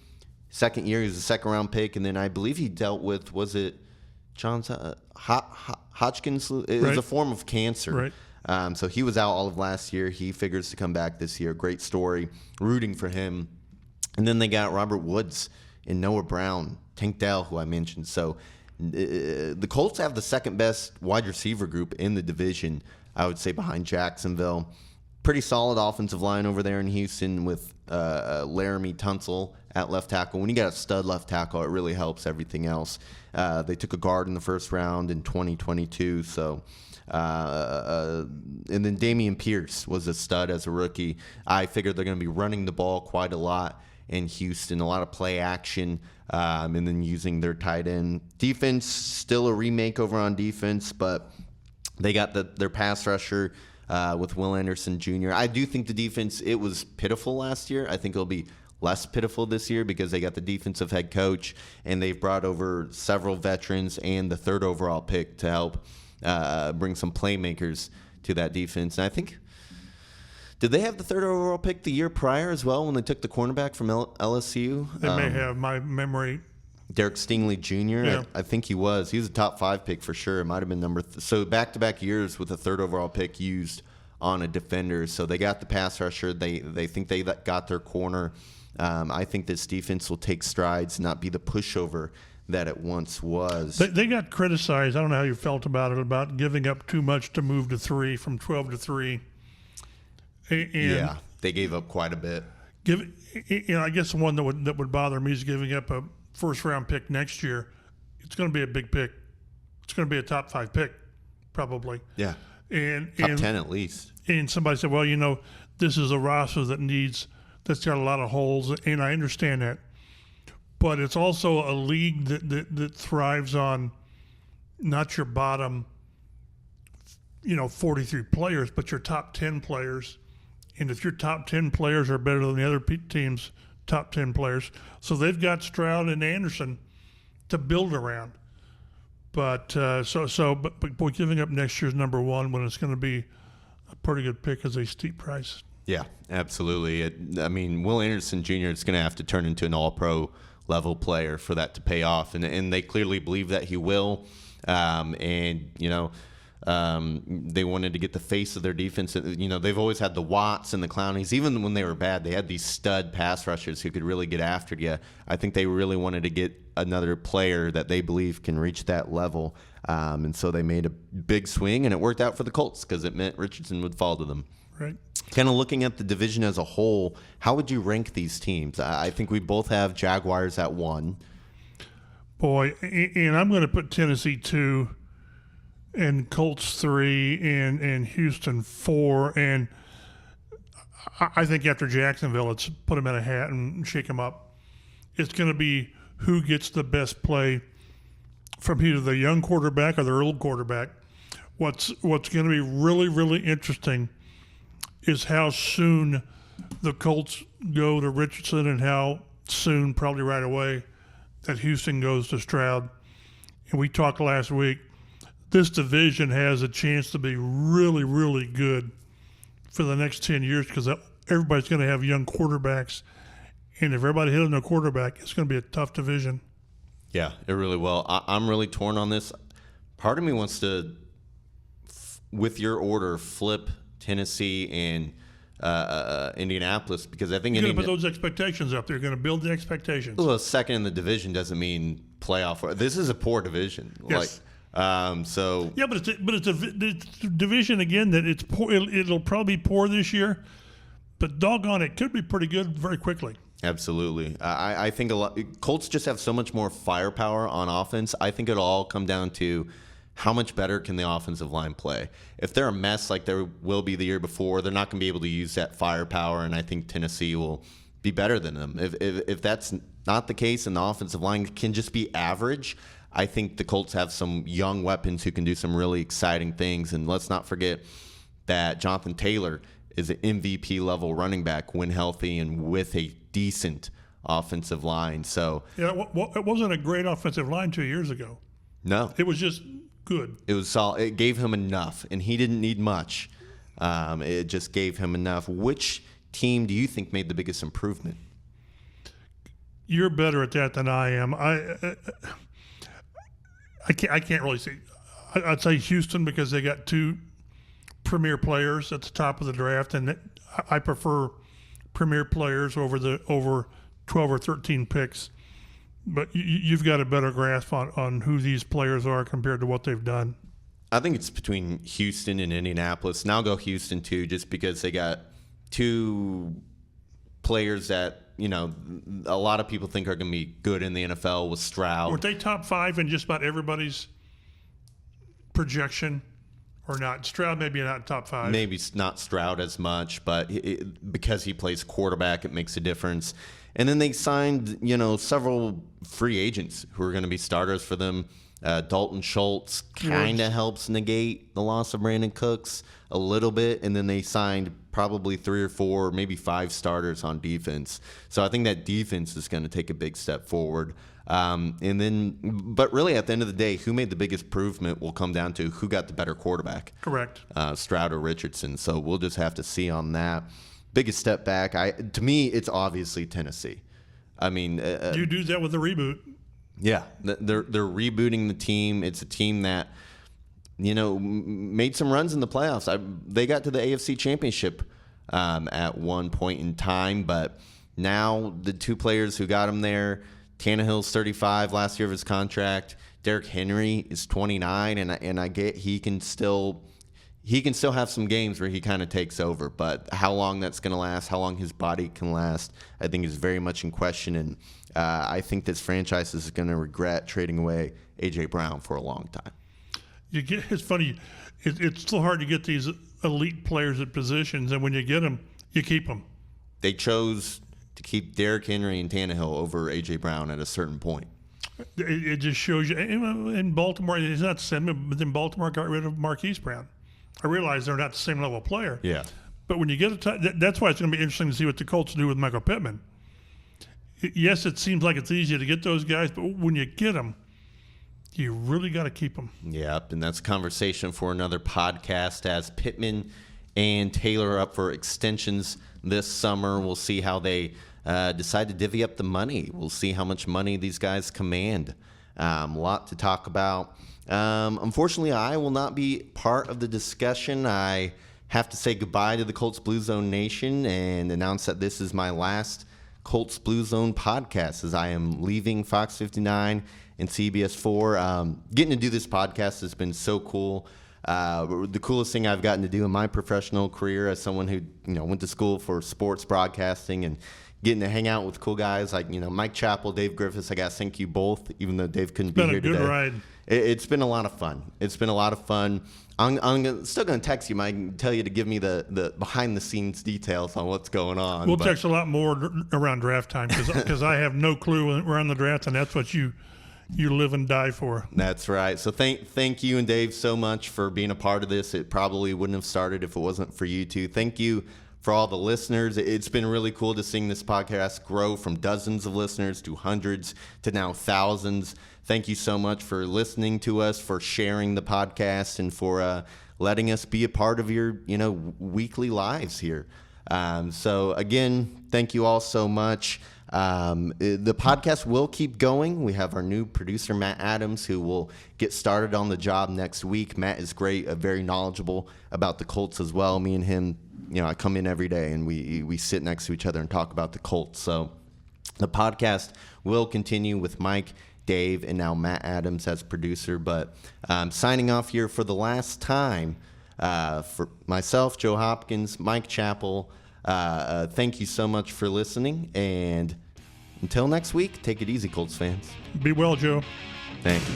second year, he was a 2nd-round pick, and then I believe he dealt with, was it Hodgkin's? It was a form of cancer. Right. So he was out all of last year. He figures to come back this year. Great story. Rooting for him. And then they got Robert Woods and Noah Brown, Tank Dell, who I mentioned. So the Colts have the 2nd-best wide receiver group in the division, I would say, behind Jacksonville. Pretty solid offensive line over there in Houston with Laramie Tunsil at left tackle. When you got a stud left tackle, it really helps everything else. They took a guard in the 1st round in 2022, so... and then Damian Pierce was a stud as a rookie. I figured they're going to be running the ball quite a lot in Houston, a lot of play action, and then using their tight end. Defense, still a remake over on defense, but they got their pass rusher with Will Anderson Jr. I do think the defense, it was pitiful last year. I think it'll be less pitiful this year because they got the defensive head coach, and they've brought over several veterans and the 3rd overall pick to help bring some playmakers to that defense. And I think, did they have the 3rd overall pick the year prior as well when they took the cornerback from LSU? They may have, my memory. Derek Stingley Jr. Yeah. I think he was. He was a top 5 pick for sure. It might have been so back-to-back years with a 3rd overall pick used on a defender. So they got the pass rusher. They think they got their corner. I think this defense will take strides, not be the pushover that it once was. They got criticized. I don't know how you felt about it, about giving up too much to move to 3 from 12 to 3. And yeah, they gave up quite a bit. I guess the one that would bother me is giving up a 1st-round pick next year. It's going to be a big pick. It's going to be a top 5 pick, probably. Yeah, and top 10 at least. And somebody said, well, this is a roster that's got a lot of holes, and I understand that. But it's also a league that thrives on not your bottom, 43 players, but your top 10 players. And if your top 10 players are better than the other team's top 10 players, so they've got Stroud and Anderson to build around. But but boy, giving up next year's number 1 when it's going to be a pretty good pick is a steep price. Yeah, absolutely. Will Anderson Jr. is going to have to turn into an all-pro level player for that to pay off, and they clearly believe that he will. They wanted to get the face of their defense. They've always had the Watts and the Clownies. Even when they were bad, they had these stud pass rushers who could really get after you. I think they really wanted to get another player that they believe can reach that level, and so they made a big swing, and it worked out for the Colts because it meant Richardson would fall to them. Right. Kind of looking at the division as a whole, how would you rank these teams? I think we both have Jaguars at 1. Boy, and I'm going to put Tennessee 2, and Colts 3, and Houston 4. And I think after Jacksonville, it's put them in a hat and shake them up. It's going to be who gets the best play from either the young quarterback or their old quarterback. What's going to be really, really interesting is how soon the Colts go to Richardson and how soon, probably right away, that Houston goes to Stroud. And we talked last week, this division has a chance to be really, really good for the next 10 years because everybody's going to have young quarterbacks. And if everybody hits on their quarterback, it's going to be a tough division. Yeah, it really will. I'm really torn on this. Part of me wants to, with your order, flip Tennessee and Indianapolis, because I think you're going to put those expectations up there. You're going to build the expectations. Well, second in the division doesn't mean playoff. This is a poor division. Yes. So yeah, but it's a division again that it's poor. It'll probably be poor this year, but doggone it, could be pretty good very quickly. Absolutely. I think Colts just have so much more firepower on offense. I think it'll all come down to how much better can the offensive line play. If they're a mess like there will be the year before, they're not going to be able to use that firepower, and I think Tennessee will be better than them. If that's not the case and the offensive line can just be average, I think the Colts have some young weapons who can do some really exciting things. And let's not forget that Jonathan Taylor is an MVP-level running back when healthy and with a decent offensive line. So yeah, it wasn't a great offensive line 2 years ago. No. It was just good. It was solid. It gave him enough, and he didn't need much. It just gave him enough. Which team do you think made the biggest improvement? You're better at that than I am. I can't really see. I'd say Houston because they got two premier players at the top of the draft, and I prefer premier players over 12 or 13 picks. But you've got a better grasp on who these players are compared to what they've done. I think it's between Houston and Indianapolis. And I'll go Houston too, just because they got two players that, a lot of people think are going to be good in the NFL with Stroud. Were they top 5 in just about everybody's projection or not? Stroud maybe not top 5. Maybe not Stroud as much, but because he plays quarterback, it makes a difference. And then they signed, several free agents who are going to be starters for them. Dalton Schultz kind of helps negate the loss of Brandon Cooks a little bit. And then they signed probably 3 or 4, maybe 5 starters on defense. So I think that defense is going to take a big step forward. But really at the end of the day, who made the biggest improvement will come down to who got the better quarterback. Correct. Stroud or Richardson. So we'll just have to see on that. Biggest step back, to me, it's obviously Tennessee. I mean, you do that with a reboot. Yeah, they're rebooting the team. It's a team that made some runs in the playoffs. They got to the AFC Championship at one point in time, but now the two players who got him there, Tannehill's 35 last year of his contract. Derrick Henry is 29, and I get he can still have some games where he kind of takes over, but how long that's going to last, how long his body can last, I think is very much in question. And I think this franchise is going to regret trading away A.J. Brown for a long time. It's funny. It's so hard to get these elite players at positions, and when you get them, you keep them. They chose to keep Derrick Henry and Tannehill over A.J. Brown at a certain point. It just shows you. In Baltimore, it's not the same, but then Baltimore got rid of Marquise Brown. I realize they're not the same level player. Yeah. But when you get that's why it's going to be interesting to see what the Colts do with Michael Pittman. Yes, it seems like it's easy to get those guys, but when you get them, you really got to keep them. Yep, and that's a conversation for another podcast as Pittman and Taylor are up for extensions this summer. We'll see how they decide to divvy up the money. We'll see how much money these guys command. A lot to talk about. Unfortunately, I will not be part of the discussion. I have to say goodbye to the Colts Blue Zone Nation and announce that this is my last Colts Blue Zone podcast as I am leaving Fox 59 and CBS 4. Getting to do this podcast has been so cool. The coolest thing I've gotten to do in my professional career as someone who went to school for sports broadcasting and getting to hang out with cool guys like Mike Chappell, Dave Griffiths. I got to thank you both, even though Dave couldn't be here today. It's been a good ride. It's been a lot of fun. It's been a lot of fun. I'm still going to text you, Mike, and tell you to give me the behind-the-scenes details on what's going on. We'll text a lot more around draft time because I have no clue around the draft, and that's what you live and die for. That's right. So thank you and Dave so much for being a part of this. It probably wouldn't have started if it wasn't for you two. Thank you for all the listeners. It's been really cool to seeing this podcast grow from dozens of listeners to hundreds to now thousands. Thank you so much for listening to us, for sharing the podcast, and for letting us be a part of your weekly lives here. So again, thank you all so much. The podcast will keep going. We have our new producer, Matt Adams, who will get started on the job next week. Matt is great, very knowledgeable about the Colts as well. Me and him, I come in every day and we sit next to each other and talk about the Colts. So the podcast will continue with Mike, Dave, and now Matt Adams as producer. But signing off here for the last time for myself, Joe Hopkins, Mike Chappell. Thank you so much for listening, and until next week, take it easy, Colts fans. Be well, Joe. Thank you.